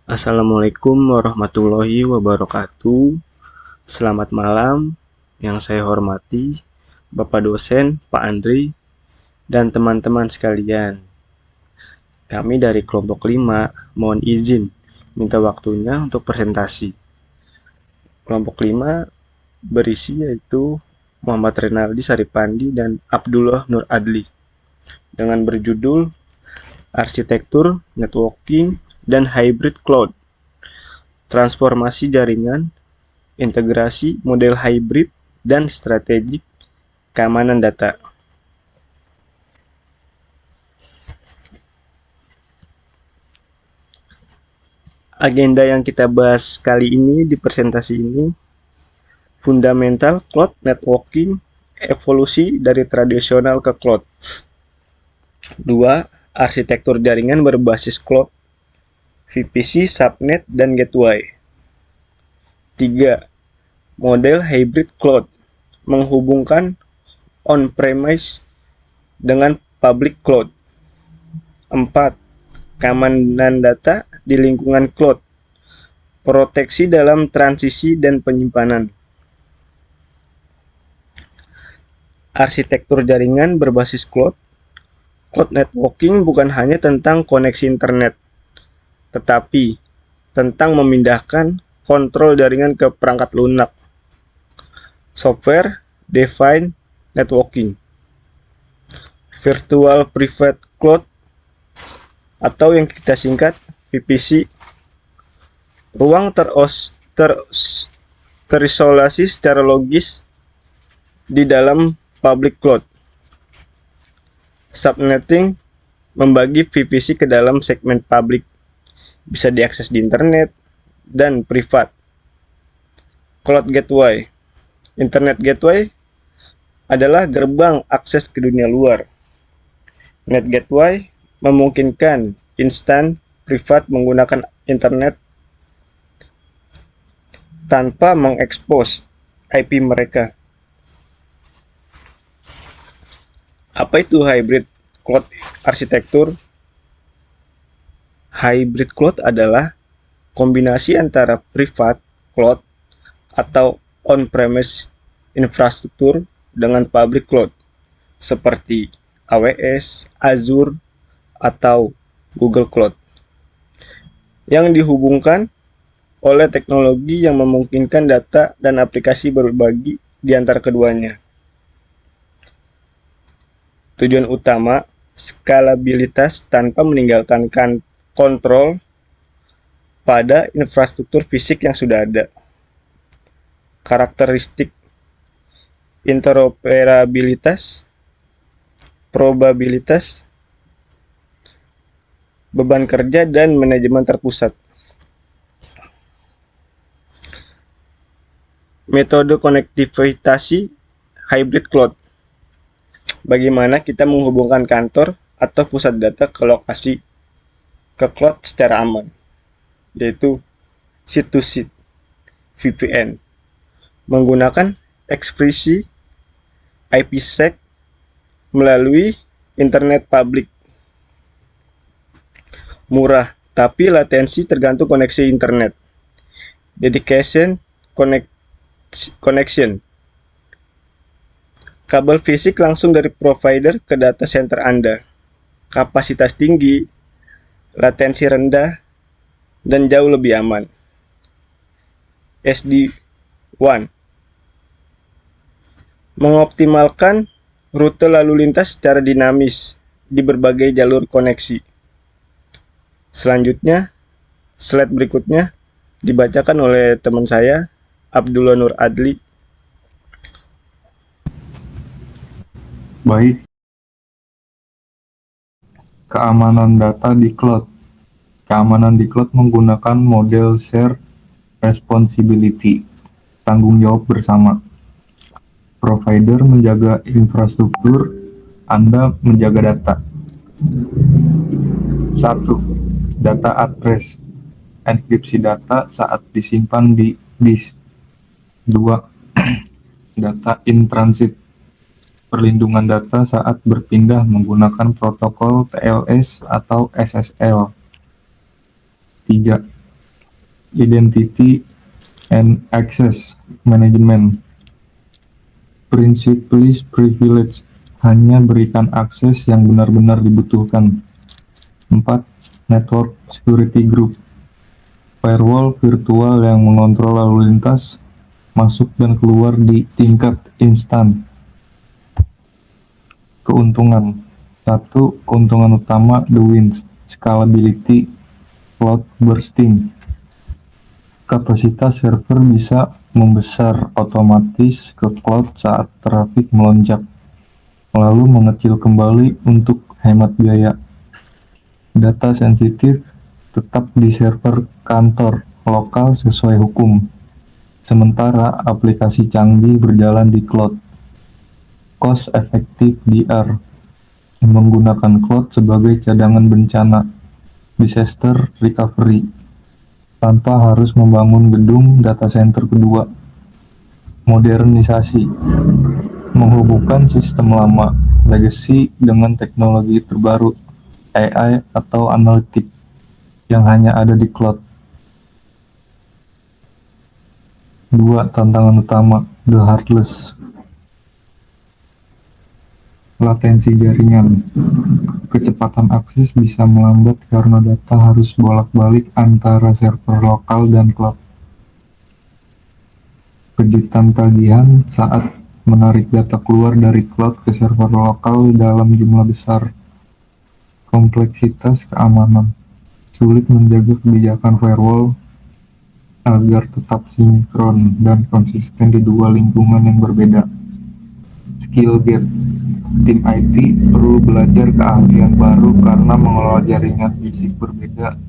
Assalamualaikum warahmatullahi wabarakatuh. Selamat malam yang saya hormati Bapak dosen, Pak Andri, dan teman-teman sekalian. Kami dari kelompok 5 mohon izin minta waktunya untuk presentasi. Kelompok 5 berisi yaitu Muhammad Renaldi Saripandi dan Abdullah Nur Adli dengan berjudul Arsitektur, Networking, dan Hybrid Cloud, Transformasi Jaringan, Integrasi Model Hybrid, dan Strategi Keamanan Data. Agenda yang kita bahas kali ini di presentasi ini, fundamental cloud networking, evolusi dari tradisional ke cloud. 2. Arsitektur jaringan berbasis cloud, VPC, subnet, dan gateway. 3. Model hybrid cloud, menghubungkan on-premise dengan public cloud. 4. Keamanan data di lingkungan cloud, proteksi dalam transisi dan penyimpanan. Arsitektur jaringan berbasis cloud. Cloud networking bukan hanya tentang koneksi internet, tetapi tentang memindahkan kontrol jaringan ke perangkat lunak. Software Defined Networking, Virtual Private Cloud atau yang kita singkat VPC, ruang terisolasi secara logis di dalam public cloud. Subnetting, membagi VPC ke dalam segmen publik, bisa diakses di internet dan privat. Cloud Gateway, Internet Gateway adalah gerbang akses ke dunia luar. Net Gateway memungkinkan instan privat menggunakan internet tanpa mengekspos IP mereka. Apa itu hybrid cloud arsitektur? Hybrid cloud adalah kombinasi antara privat cloud atau on-premise infrastruktur dengan public cloud seperti AWS, Azure, atau Google Cloud yang dihubungkan oleh teknologi yang memungkinkan data dan aplikasi berbagi di antara keduanya. Tujuan utama, skalabilitas tanpa meninggalkan kontrol pada infrastruktur fisik yang sudah ada. Karakteristik, interoperabilitas, probabilitas, beban kerja, dan manajemen terpusat. Metode konektivitas hybrid cloud. Bagaimana kita menghubungkan kantor atau pusat data ke lokasi ke cloud secara aman, yaitu seat-to-seat VPN, menggunakan ekspresi IPsec melalui internet publik. Murah, tapi latensi tergantung koneksi internet. Dedication connection, kabel fisik langsung dari provider ke data center Anda. Kapasitas tinggi, latensi rendah, dan jauh lebih aman. SD-WAN, mengoptimalkan rute lalu lintas secara dinamis di berbagai jalur koneksi. Selanjutnya, slide berikutnya dibacakan oleh teman saya, Abdullah Nur Adli. Baik. Keamanan data di cloud. Keamanan di cloud menggunakan model share responsibility, tanggung jawab bersama. Provider menjaga infrastruktur, Anda menjaga data. 1. Data at rest, enkripsi data saat disimpan di disk. 2. Data in transit, perlindungan data saat berpindah menggunakan protokol TLS atau SSL. 3. Identity and Access Management, prinsip least privilege, hanya berikan akses yang benar-benar dibutuhkan. 4. Network Security Group, firewall virtual yang mengontrol lalu lintas, masuk dan keluar di tingkat instan. Keuntungan. 1. Keuntungan utama The Wins, Scalability, Cloud Bursting. Kapasitas server bisa membesar otomatis ke cloud saat traffic melonjak, lalu mengecil kembali untuk hemat biaya. Data sensitif tetap di server kantor lokal sesuai hukum, sementara aplikasi canggih berjalan di cloud. Cost effective DR, menggunakan cloud sebagai cadangan bencana, disaster recovery, tanpa harus membangun gedung data center kedua. Modernisasi, menghubungkan sistem lama, legacy dengan teknologi terbaru, AI atau analitik, yang hanya ada di cloud. 2. Tantangan utama, the heartless. Latensi jaringan, kecepatan akses bisa melambat karena data harus bolak-balik antara server lokal dan cloud. Kejutan tagihan saat menarik data keluar dari cloud ke server lokal dalam jumlah besar. Kompleksitas keamanan, sulit menjaga kebijakan firewall agar tetap sinkron dan konsisten di dua lingkungan yang berbeda. Skill gap, tim IT perlu belajar keahlian baru karena mengelola jaringan fisik berbeda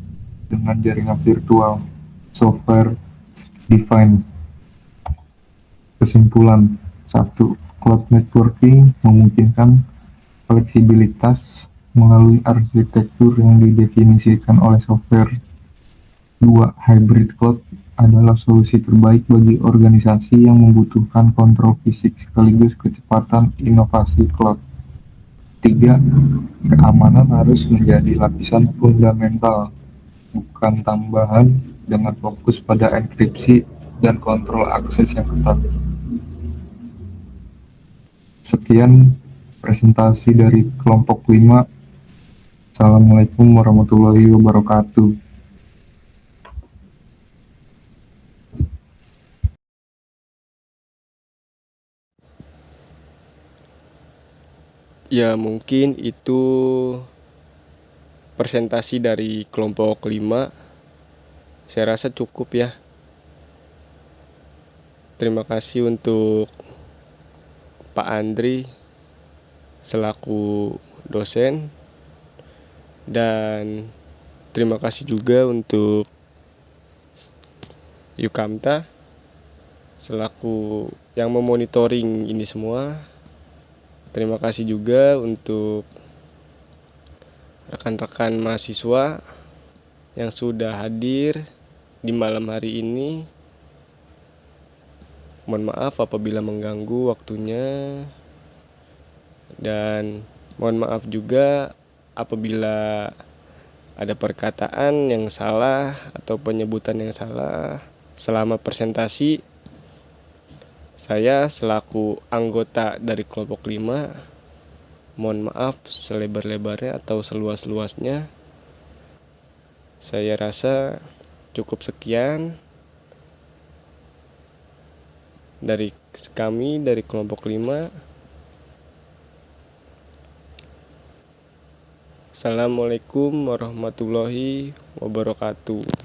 dengan jaringan virtual, software defined. Kesimpulan. 1. Cloud networking memungkinkan fleksibilitas melalui arsitektur yang didefinisikan oleh software. 2. Hybrid cloud adalah solusi terbaik bagi organisasi yang membutuhkan kontrol fisik sekaligus kecepatan inovasi cloud. 3. Keamanan harus menjadi lapisan fundamental, bukan tambahan, dengan fokus pada enkripsi dan kontrol akses yang ketat. Sekian presentasi dari kelompok 5. Assalamualaikum warahmatullahi wabarakatuh. Ya, mungkin itu presentasi dari kelompok 5. Saya rasa cukup ya. Terima kasih untuk Pak Andri selaku dosen, dan terima kasih juga untuk Yukamta selaku yang memonitoring ini semua. Terima kasih juga untuk rekan-rekan mahasiswa yang sudah hadir di malam hari ini. Mohon maaf apabila mengganggu waktunya, dan mohon maaf juga apabila ada perkataan yang salah atau penyebutan yang salah selama presentasi. Saya selaku anggota dari kelompok 5, mohon maaf selebar-lebarnya atau seluas-luasnya. Saya rasa cukup sekian dari kami dari kelompok 5. Assalamualaikum warahmatullahi wabarakatuh.